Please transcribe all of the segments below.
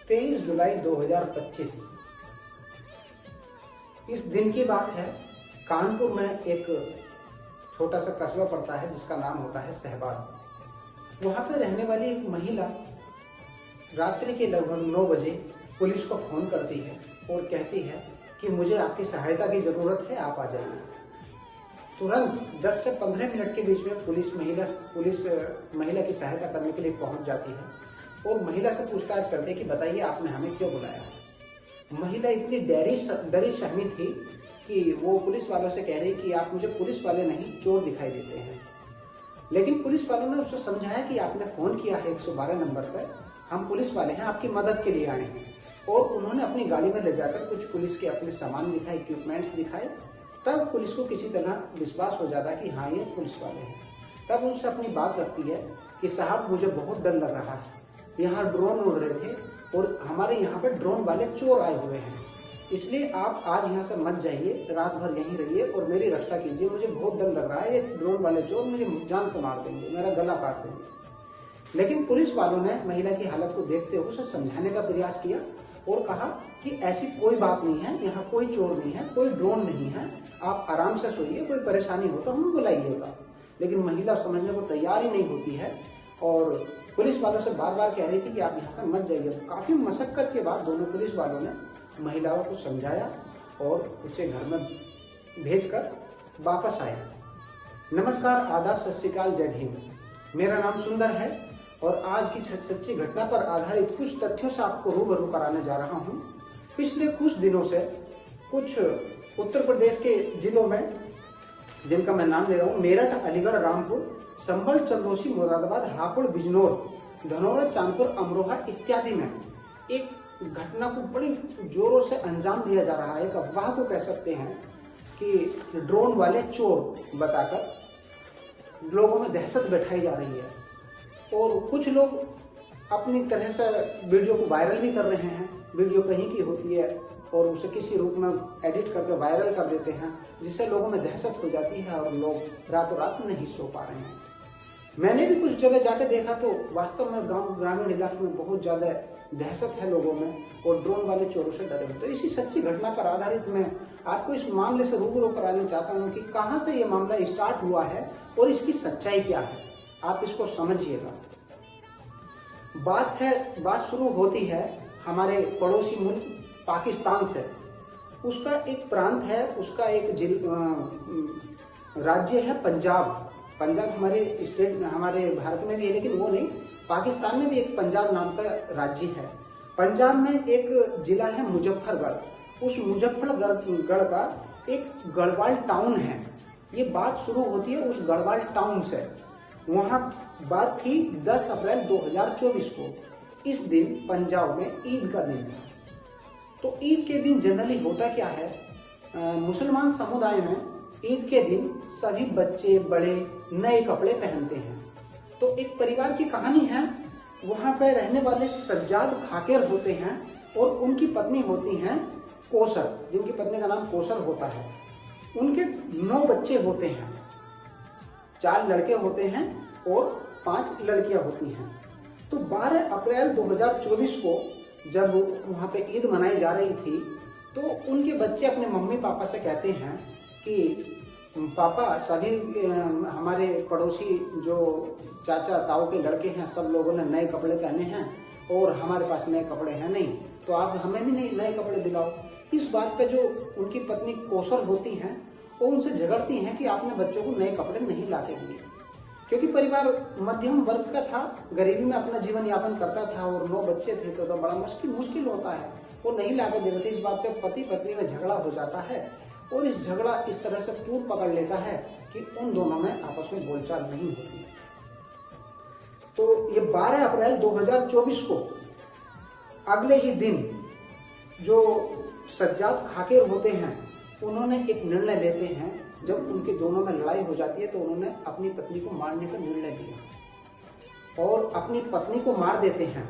23 जुलाई 2025 इस दिन की बात है। कानपुर में एक छोटा सा कस्बा पड़ता है जिसका नाम होता है शहबाद। वहाँ पे रहने वाली एक महिला रात्रि के लगभग 9 बजे पुलिस को फ़ोन करती है और कहती है कि मुझे आपकी सहायता की ज़रूरत है, आप आ जाइए। तुरंत 10 से 15 मिनट के बीच में पुलिस महिला की सहायता करने के लिए पहुंच जाती है और महिला से पूछताछ करते हैं कि बताइए आपने हमें क्यों बुलाया है। महिला इतनी डरी सहमी थी कि वो पुलिस वालों से कह रही कि आप मुझे पुलिस वाले नहीं, चोर दिखाई देते हैं। लेकिन पुलिस वालों ने उससे समझाया कि आपने फ़ोन किया है 112 नंबर पर, हम पुलिस वाले हैं, आपकी मदद के लिए आए हैं। और उन्होंने अपनी गाड़ी में ले जाकर कुछ पुलिस के अपने सामान दिखाए, इक्विपमेंट्स दिखाए। तब पुलिस को किसी तरह विश्वास हो जाता कि हाँ ये पुलिस वाले हैं। तब उनसे अपनी बात रखती है कि साहब मुझे बहुत डर लग रहा है, यहाँ ड्रोन उड़ रहे थे और हमारे यहाँ पर ड्रोन वाले चोर आए हुए हैं, इसलिए आप आज यहाँ से मत जाइए, रात भर यहीं रहिए और मेरी रक्षा कीजिए, मुझे बहुत डर लग रहा है, ये ड्रोन वाले चोर मुझे जान से मार देंगे, मेरा गला काट देंगे। लेकिन पुलिस वालों ने महिला की हालत को देखते हुए उसे समझाने का प्रयास किया और कहा कि ऐसी कोई बात नहीं है, यहाँ कोई चोर नहीं है, कोई ड्रोन नहीं है, आप आराम से सोइए, कोई परेशानी हो तो हमें बुलाइएगा। लेकिन महिला समझने को तैयार ही नहीं होती है और पुलिस वालों से बार बार कह रही थी कि आप यहाँ से मत जाइए। काफी मशक्कत के बाद दोनों पुलिस वालों ने महिलाओं को समझाया और उसे घर में भेजकर वापस आए। नमस्कार, आदाब, सत श्री अकाल, जय भीम। मेरा नाम सुंदर है और आज की सच्ची घटना पर आधारित कुछ तथ्यों से आपको रूबरू कराने जा रहा हूं। पिछले कुछ दिनों से कुछ उत्तर प्रदेश के जिलों में, जिनका मैं नाम ले रहा हूं, मेरठ, अलीगढ़, रामपुर, संभल, चंदौसी, मुरादाबाद, हापुड़, बिजनौर, धनौरा, चांदपुर, अमरोहा इत्यादि में एक घटना को बड़ी जोरों से अंजाम दिया जा रहा है। एक अफवाह को कह सकते हैं कि ड्रोन वाले चोर बताकर लोगों में दहशत बैठाई जा रही है और कुछ लोग अपनी तरह से वीडियो को वायरल भी कर रहे हैं। वीडियो कहीं की होती है और उसे किसी रूप में एडिट करके वायरल कर देते हैं, जिससे लोगों में दहशत हो जाती है और लोग रातों रात नहीं सो पा रहे हैं। मैंने भी कुछ जगह जाके देखा तो वास्तव में गांव, ग्रामीण इलाके में बहुत ज़्यादा दहशत है लोगों में और ड्रोन वाले चोरों से डरे हैं। तो इसी सच्ची घटना पर आधारित मैं आपको इस मामले से रूबरू कराना चाहता हूँ कि कहाँ से ये मामला स्टार्ट हुआ है और इसकी सच्चाई क्या है, आप इसको समझिएगा। बात शुरू होती है हमारे पड़ोसी मुल्क पाकिस्तान से। उसका एक प्रांत है, उसका एक राज्य है पंजाब। पंजाब हमारे स्टेट, हमारे भारत में भी है, लेकिन वो नहीं, पाकिस्तान में भी एक पंजाब नाम का राज्य है। पंजाब में एक जिला है मुजफ्फरगढ़। उस मुजफ्फरगढ़ का एक गढ़वाल टाउन है। ये बात शुरू होती है उस गढ़वाल टाउन से। वहाँ बात थी 10 अप्रैल 2024 को। इस दिन पंजाब में ईद का दिन था। तो ईद के दिन जनरली होता क्या है, मुसलमान समुदाय में ईद के दिन सभी बच्चे बड़े नए कपड़े पहनते हैं। तो एक परिवार की कहानी है, वहाँ पर रहने वाले सज्जाद खाकेर होते हैं और उनकी पत्नी होती हैं कोसर, जिनकी पत्नी का नाम कोसर होता है। उनके 9 बच्चे होते हैं, 4 लड़के होते हैं और 5 लड़कियां होती हैं। तो 12 अप्रैल 2024 को जब वहाँ पे ईद मनाई जा रही थी तो उनके बच्चे अपने मम्मी पापा से कहते हैं कि पापा, सभी हमारे पड़ोसी जो चाचा ताऊ के लड़के हैं, सब लोगों ने नए कपड़े पहने हैं और हमारे पास नए कपड़े हैं नहीं, तो आप हमें भी नए कपड़े दिलाओ। इस बात पे जो उनकी पत्नी कोसर होती हैं वो उनसे झगड़ती हैं कि आपने बच्चों को नए कपड़े नहीं ला के दिए। क्योंकि परिवार मध्यम वर्ग का था, गरीबी में अपना जीवन यापन करता था और 9 बच्चे थे तो बड़ा मुश्किल होता है, वो नहीं ला के दे रहे थे। इस बात पे पति पत्नी में झगड़ा हो जाता है और इस झगड़ा इस तरह से तूल पकड़ लेता है कि उन दोनों में आपस में बोलचाल नहीं होती। तो ये 12 अप्रैल 2024 को अगले ही दिन जो सज्जाद खाकेर होते हैं उन्होंने एक निर्णय लेते हैं। जब उनके दोनों में लड़ाई हो जाती है तो उन्होंने अपनी पत्नी को मारने का निर्णय लिया और अपनी पत्नी को मार देते हैं।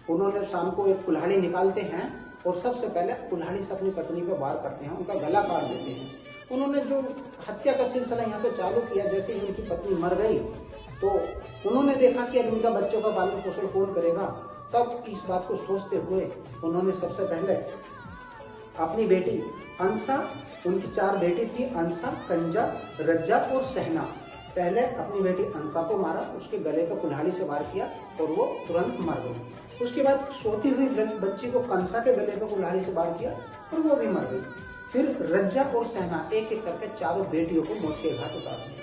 उन्होंने शाम को एक कुल्हाड़ी निकालते हैं और सबसे पहले कुल्हाड़ी से अपनी पत्नी को वार करते हैं, उनका गला काट देते हैं। उन्होंने जो हत्या का सिलसिला यहाँ से चालू किया, जैसे ही उनकी पत्नी मर गई तो उन्होंने देखा कि अब इनका बच्चों का पालन पोषण कौन करेगा, तब इस बात को सोचते हुए उन्होंने सबसे पहले अपनी बेटी अंसा, उनकी 4 बेटी थी, अंसा, कंजा, रज्जा और सहना। पहले अपनी बेटी अंसा को मारा, उसके गले को कुल्हाड़ी से वार किया और वो तुरंत मर गई। उसके बाद सोती हुई बच्ची को कंसा के गले को कुल्हाड़ी से वार किया और वो भी मर गई। फिर रज्जा और सहना एक एक करके चारों बेटियों को मौत के घाट उतार दिया।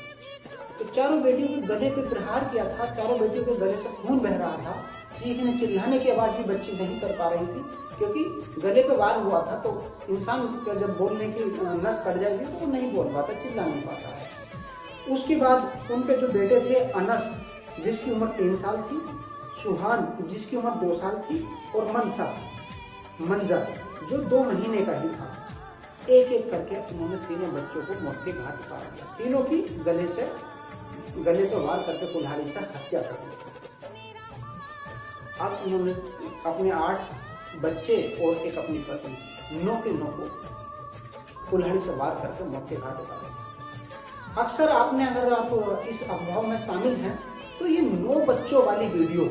तो चारों बेटियों के गले पे प्रहार किया था, चारों बेटियों के गले से खून बह रहा था। चीखने चिल्लाने की आवाज भी बच्ची नहीं कर पा रही थी, क्योंकि गले पे वार हुआ था। तो इंसान का जब बोलने की नस कट जाएगी तो वो नहीं बोल पाता, चिल्ला नहीं पाता है। उसके बाद उनके जो बेटे थे, अनस जिसकी उम्र 3 साल थी, सुहान जिसकी उम्र 2 साल थी, और मंजा जो 2 महीने का ही था। एक एक करके उन्होंने तीनों बच्चों को मौत के घाट उतार दिया। तीनों की गले पर वार करके कुल्हाड़ी से हत्या कर दी। अब उन्होंने अपने 8 बच्चे और एक अपनी पत्नी 9 के 9 को कुल्हाड़ी से वार करके मौत के घाट उतार दिया। अक्सर अगर आप इस अफवाह में शामिल हैं तो ये 9 बच्चों वाली वीडियो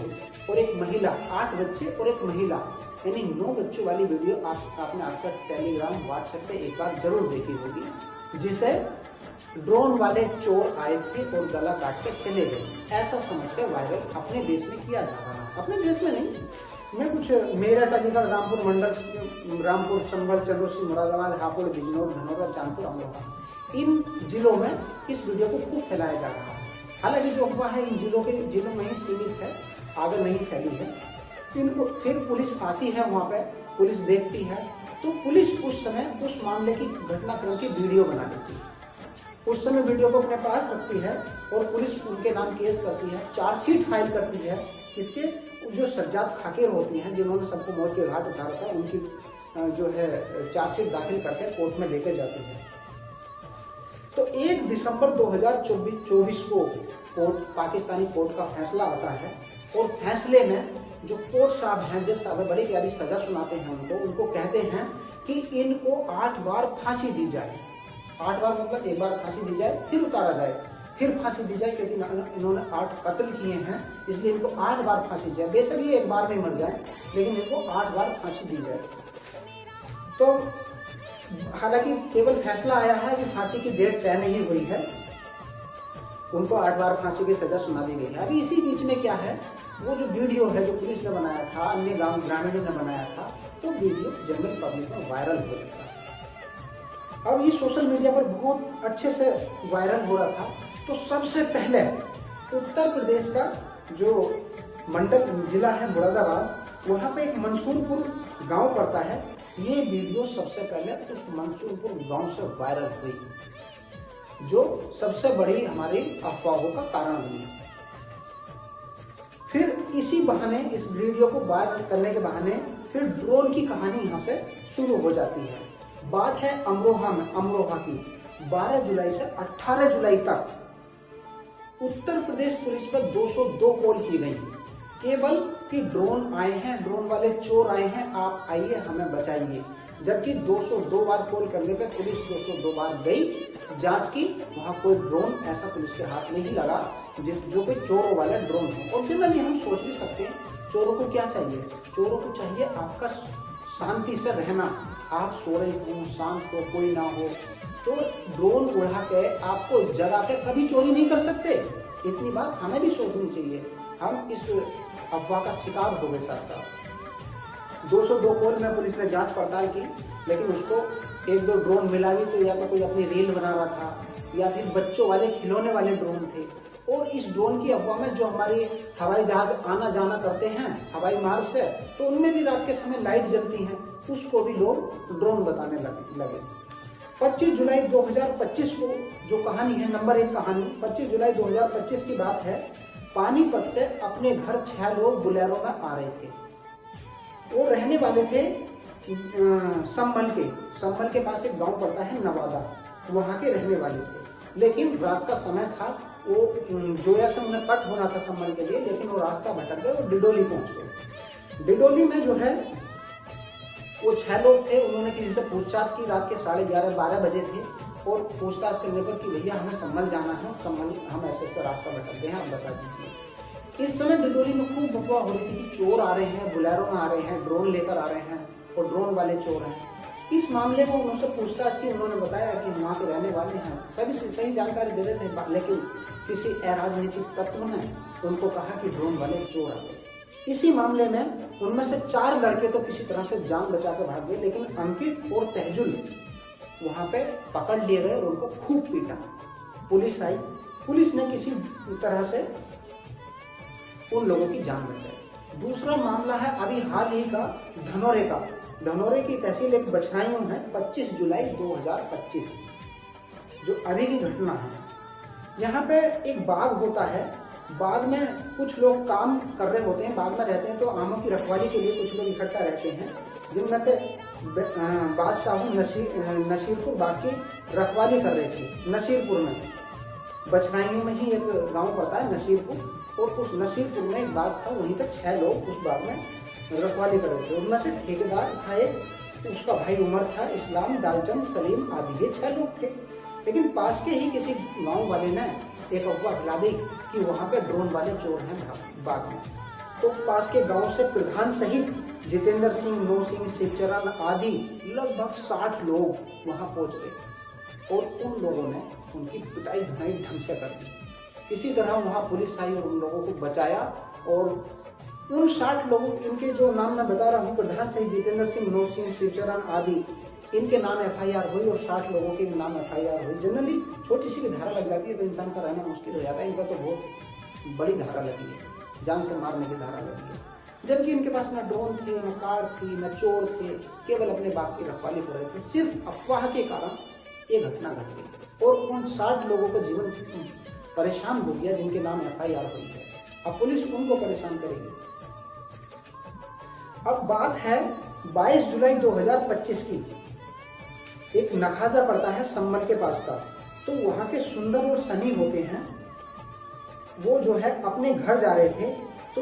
और एक महिला, 8 बच्चे और एक महिला, यानी 9 बच्चों वाली वीडियो आपने अक्सर टेलीग्राम, व्हाट्सएप पे एक बार जरूर देखी होगी, जिसे ड्रोन वाले चोर आए थे और गला काट के चले गए, ऐसा समझकर वायरल अपने देश में किया जा रहा है। अपने देश में नहीं, मैं कुछ मेरठ, अलीगढ़, रामपुर मंडल, रामपुर, संभल, चंद्रौसी, मुरादाबाद, हापुड़, बिजनौर, धनौरा, चांदपुर, अमरोहा, इन जिलों में इस वीडियो को खूब फैलाया जा रहा है। हालांकि जो अफवाह है इन जिलों में ही सीमित है, आगे नहीं फैली है। इनको फिर पुलिस आती है, वहाँ पे पुलिस देखती है, तो पुलिस उस समय उस मामले की घटनाक्रम की वीडियो बना लेती है। उस समय वीडियो को अपने पास रखती है और पुलिस उनके नाम केस करती है, चार्जशीट फाइल करती है। इसके जो सज्जाद खाकिर होती हैं, जिन्होंने सबको मौत के घाट उतारा था, उनकी जो है चार्जशीट दाखिल करके कोर्ट में लेके जाती है। तो 1 दिसंबर 2024 को पाकिस्तानी कोर्ट का फैसला आता है और फैसले में जो कोर्ट साहब हैं, जज साहब बड़ी प्यारी सजा सुनाते हैं उनको कहते हैं कि इनको 8 बार फांसी दी जाए। 8 बार मतलब एक बार फांसी दी जाए, फिर उतारा जाए, फिर फांसी दी जाए, क्योंकि इन्होंने 8 कत्ल किए हैं, इसलिए इनको 8 बार फांसी दी जाए। बेशक ये एक बार में मर जाए, लेकिन इनको 8 बार फांसी दी जाए। तो हालांकि केवल फैसला आया है कि फांसी की डेट तय नहीं हुई है, उनको 8 बार फांसी की सजा सुना दी गई है। अभी इसी बीच में क्या है, वो जो वीडियो है जो पुलिस ने बनाया था, अन्य ग्रामीणों ने बनाया था, तो वीडियो जनरल पब्लिक में वायरल हो रहा था। अब ये सोशल मीडिया पर बहुत अच्छे से वायरल हो रहा था। तो सबसे पहले उत्तर प्रदेश का जो मंडल जिला है मुरादाबाद, वहाँ पे एक मंसूरपुर गांव पड़ता है। ये वीडियो सबसे पहले उस मंसूरपुर गांव से वायरल हुई, जो सबसे बड़ी हमारी अफवाहों का कारण हुई। फिर इसी बहाने, इस वीडियो को वायरल करने के बहाने, फिर ड्रोन की कहानी यहाँ से शुरू हो जाती है। बात है अमरोहा की। 12 जुलाई से 18 जुलाई तक उत्तर प्रदेश पुलिस पर 202 कॉल की गई, केवल कि ड्रोन आए हैं, ड्रोन वाले चोर आए हैं, आप आइए हमें बचाइए। जबकि 202 बार कॉल करने पे पुलिस 202 बार गई, जांच की, वहां कोई ड्रोन ऐसा पुलिस के हाथ नहीं लगा जो कोई चोरों वाला ड्रोन हो। और जनरली हम सोच भी सकते हैं, चोरों को क्या चाहिए? चोरों को चाहिए आपका शांति से रहना, आप सो रहे हो, शांत हो, कोई ना हो। चोर ड्रोन उड़ा के आपको जगा के कभी चोरी नहीं कर सकते। इतनी बात हमें भी सोचनी चाहिए। हम इस अफवाह का शिकार हो गए साथ साथ। 202 कॉल में पुलिस ने जांच पड़ताल की, लेकिन उसको 1-2 ड्रोन मिला भी, तो या तो कोई अपनी रील बना रहा था या फिर बच्चों वाले खिलौने वाले ड्रोन थे। और इस ड्रोन की अफवाह में जो हमारी हवाई जहाज आना जाना करते हैं हवाई मार्ग से, तो उनमें भी रात के समय लाइट जलती है, उसको भी लोग ड्रोन बताने लगे। 25 जुलाई 2025 को जो कहानी है, नंबर 1 कहानी 25 जुलाई 2025 की बात है। पानीपत से अपने घर 6 लोग बोलेरो में आ रहे थे। वो रहने वाले थे संभल के पास एक गांव पड़ता है नवादा, वहां के रहने वाले थे। लेकिन रात का समय था, वो जोया से उन्हें कट होना था संभल के लिए, लेकिन वो रास्ता भटक गए और डिडोली पहुंच गए। डिडोली में जो है वो 6 लोग थे। उन्होंने किसी से पूछताछ की, रात के 11:30-12 बजे थे, और पूछताछ करने पर कि भैया हमें संभल जाना है, संभल हम ऐसे रास्ता भटक गए हैं, आप बता दीजिए। इस समय डिडोरी में खूब बकवास हो रही थी कि चोर आ रहे हैं, बुलेरो में आ रहे हैं, ड्रोन लेकर आ रहे हैं और ड्रोन वाले चोर हैं। इस मामले में उनसे पूछताछ की, उन्होंने बताया कि वहाँ के रहने वाले हैं, सभी सही जानकारी दे रहे थे, लेकिन किसी अराजनीतिक तत्व ने उनको कहा कि ड्रोन वाले चोर आ गए। इसी मामले में उनमें से 4 लड़के तो किसी तरह से जान बचा कर भाग गए, लेकिन अंकित और तहजुल वहां पे पकड़ लिए गए और उनको खूब पीटा। पुलिस आई, पुलिस ने किसी तरह से उन लोगों की जान बचाई। दूसरा मामला है अभी हाल ही का धनौरे का। धनौरे की तहसील एक बछराइयों है, 25 जुलाई 2025 जो अभी की घटना है। यहाँ पे एक बाग होता है, बाग में कुछ लोग काम कर रहे होते हैं, बाग में रहते हैं, तो आमों की रखवाली के लिए कुछ लोग इकट्ठा रहते हैं, जिनमें से बादशाह नसीरपुर बाग की रखवाली कर रहे थे। नसीरपुर में, बछराइयों में ही एक गांव पड़ता है नसीरपुर, और उस नसीरपुर में एक बाग था, वहीं पे 6 लोग उस बाग में रखवाली कर रहे थे। उनमें से ठेकेदार था एक, उसका भाई उमर था, इस्लाम, दालचंद, सलीम आदि, ये 6 लोग थे। लेकिन पास के ही किसी गांव वाले ने एक अफवाह फैला दी कि वहां पे ड्रोन वाले चोर हैं बाग में। तो पास के गांव से प्रधान सहित जितेंद्र सिंह, नो सिंह, शिवचरण आदि लगभग 60 लोग वहां पहुंच गए और उन लोगों ने उनकी पिटाई धुनाई ढंग से कर दी। किसी तरह वहां पुलिस आई और उन लोगों को बचाया, और उन 60 लोगों, इनके जो नाम मैं बता रहा हूँ, प्रधान सहित जितेंद्र सिंह, नो सिंह, शिवचरण आदि, इनके नाम FIR हुई और 60 लोगों के नाम FIR हुई। जनरली छोटी सी भी धारा लग जाती है तो इंसान का रहना मुश्किल हो जाता है, इनका तो बहुत बड़ी धारा लगी है, जान से मारने की धारा लगी है। जबकि इनके पास ना ड्रोन थे, न कार थी, न चोर थे, केवल अपने बाग की रखवाली कर रहे थे। सिर्फ अफवाह के कारण ये घटना घट गई और उन 60 लोगों का जीवन परेशान हो गया जिनके नाम FIR हुई है। अब पुलिस उनको परेशान करेगी। अब बात है 22 जुलाई 2025 की। एक नखाजा पड़ता है संबल के पास का, तो वहां के सुंदर और सनी होते हैं, वो जो है अपने घर जा रहे थे, तो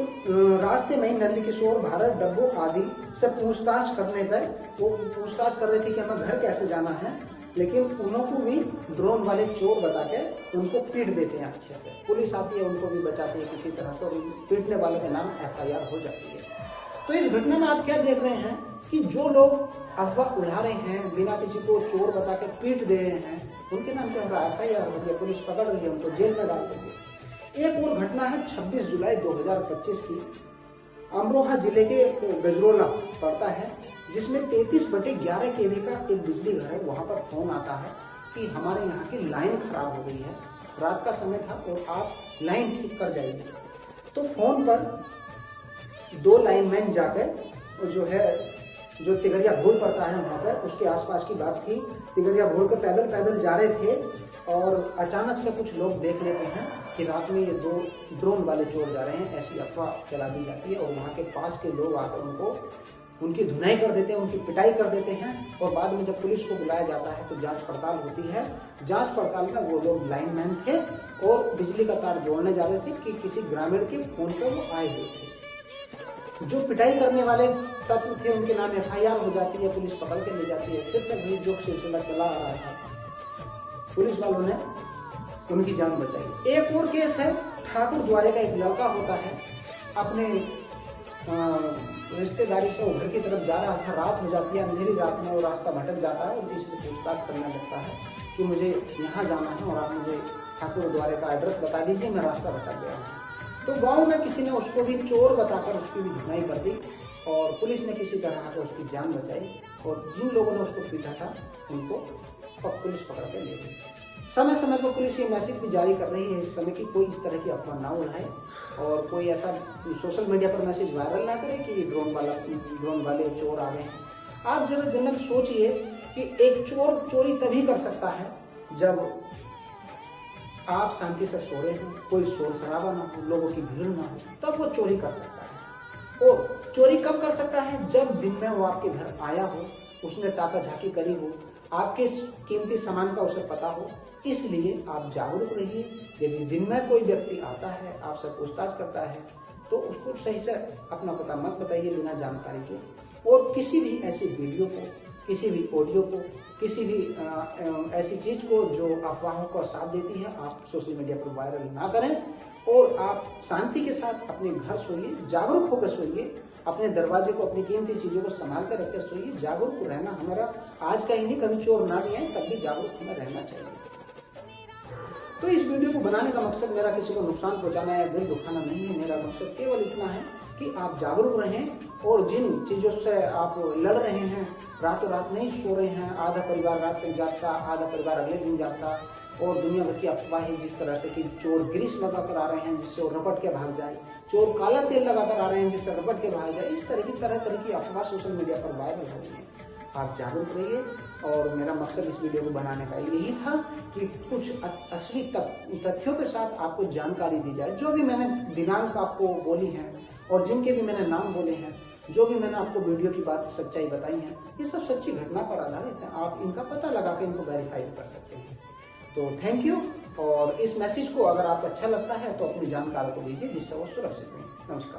रास्ते में ही नंदकिशोर, भारत, डब्बू आदि से पूछताछ करने पर वो पूछताछ कर रहे थे कि हमें घर कैसे जाना है, लेकिन उनको भी ड्रोन वाले चोर बता के उनको पीट देते हैं अच्छे से। पुलिस आती है, उनको भी बचाती है किसी तरह से, और पीटने वाले के नाम FIR हो जाती है। तो इस घटना में आप क्या देख रहे हैं कि जो लोग अफवाह उड़ा रहे हैं, बिना किसी को चोर बता के पीट दे रहे हैं, उनके नाम क्या हो रहा है, FIR हो गया, पुलिस पकड़ रही है, उनको जेल में डाल देंगे। एक और घटना है 26 जुलाई 2025 की। अमरोहा जिले के गजरोला पड़ता है, जिसमें 33/11 kV का एक बिजली घर है। वहां पर फोन आता है कि हमारे यहाँ की लाइन खराब हो गई है, रात का समय था और आप लाइन ठीक कर जाइए। तो फोन पर 2 लाइनमैन जाकर जो तिगरिया भोल पड़ता है वहाँ पर, उसके आसपास की बात थी। तिगरिया भोल के पैदल जा रहे थे और अचानक से कुछ लोग देख लेते हैं कि रात में ये 2 ड्रोन वाले चोर जा रहे हैं, ऐसी अफवाह फैला दी जाती है। और वहाँ के पास के लोग आकर उनकी धुनाई कर देते हैं, उनकी पिटाई कर देते हैं। और बाद में जब पुलिस को बुलाया जाता है तो जांच पड़ताल होती है। जांच पड़ताल में वो लोग लाइनमैन थे और बिजली का तार जोड़ने जा रहे थे कि किसी ग्रामीण के फोन पर वो आए हुए थे। जो पिटाई करने वाले तत्व थे उनके नाम FIR हो जाती है, पुलिस पकड़ के ले जाती है। फिर से वही जो सिलसिला चला आ रहा था, पुलिस वालों ने उनकी जान बचाई। एक और केस है ठाकुर द्वारे का। एक लड़का होता है, अपने रिश्तेदारी से वो घर की तरफ जा रहा था, रात हो जाती है, अंधेरी रात में वो रास्ता भटक जाता है और किसी से पूछताछ करने लगता है कि मुझे यहाँ जाना है और आप मुझे ठाकुर द्वारे का एड्रेस बता दीजिए, मैं रास्ता भटक गया हूँ। तो गांव में किसी ने उसको भी चोर बताकर उसकी भी धुनाई कर दी और पुलिस ने किसी तरह से उसकी जान बचाई। और जिन लोगों ने उसको पीटा था उनको पुलिस पकड़ के ले गई। समय समय पर पुलिस ये मैसेज भी जारी कर रही है इस समय कि कोई इस तरह की अफवाह ना उड़ाए और कोई ऐसा सोशल मीडिया पर मैसेज वायरल ना करे कि ड्रोन वाले चोर आ गए हैं। आप जरा जनरल सोचिए कि एक चोर चोरी तभी कर सकता है जब आप शांति से सो रहे हो, कोई शोर शराबा ना हो, लोगों की भीड़ ना हो, तब वो चोरी कर सकता है। और चोरी कब कर सकता है? जब दिन में वो आपके घर आया हो, उसने ताका झाकी करी हो, आपके कीमती सामान का उसे पता हो। इसलिए आप जागरूक रहिए। यदि दिन में कोई व्यक्ति आता है, आपसे पूछताछ करता है, तो उसको सही से अपना पता मत बताइए बिना जानकारी के। और किसी भी ऐसी वीडियो को, किसी भी ऑडियो को, किसी भी ऐसी चीज को जो अफवाहों को साथ देती है, आप सोशल मीडिया पर वायरल ना करें और आप शांति के साथ अपने घर सोइए, जागरूक होकर सोइए, अपने दरवाजे को, अपनी कीमती चीजों को संभाल कर रखकर सोइए। जागरूक रहना हमारा आज का ही नहीं, कभी चोर ना भी आए तब भी जागरूक हमें रहना चाहिए। तो इस वीडियो को बनाने का मकसद मेरा किसी को नुकसान पहुंचाना या दिल दुखाना नहीं है। मेरा मकसद केवल इतना है कि आप जागरूक रहें और जिन चीजों से आप लड़ रहे हैं, रातों रात नहीं सो रहे हैं, आधा परिवार रात तक जागता, आधा परिवार अगले दिन जागता, और दुनिया भर की अफवाहें जिस तरह से कि चोर ग्रीस लगाकर आ रहे हैं जिससे वो रपट के भाग जाए, चोर काला तेल लगाकर आ रहे हैं जिससे रपट के भाग जाए, इस तरह की अफवाह सोशल मीडिया पर वायरल हो रही है। आप जागरूक रहिए। और मेरा मकसद इस वीडियो को बनाने का यही था कि कुछ असली तथ्यों के साथ आपको जानकारी दी जाए। जो भी मैंने दिनांक आपको बोली है और जिनके भी मैंने नाम बोले हैं, जो भी मैंने आपको वीडियो की बात सच्चाई बताई है, ये सब सच्ची घटना पर आधारित है। आप इनका पता लगा के इनको वेरीफाई कर सकते हैं। तो थैंक यू। और इस मैसेज को अगर आपको अच्छा लगता है तो अपने जानकारों को दीजिए जिससे वो सुरक्षित रहें। नमस्कार।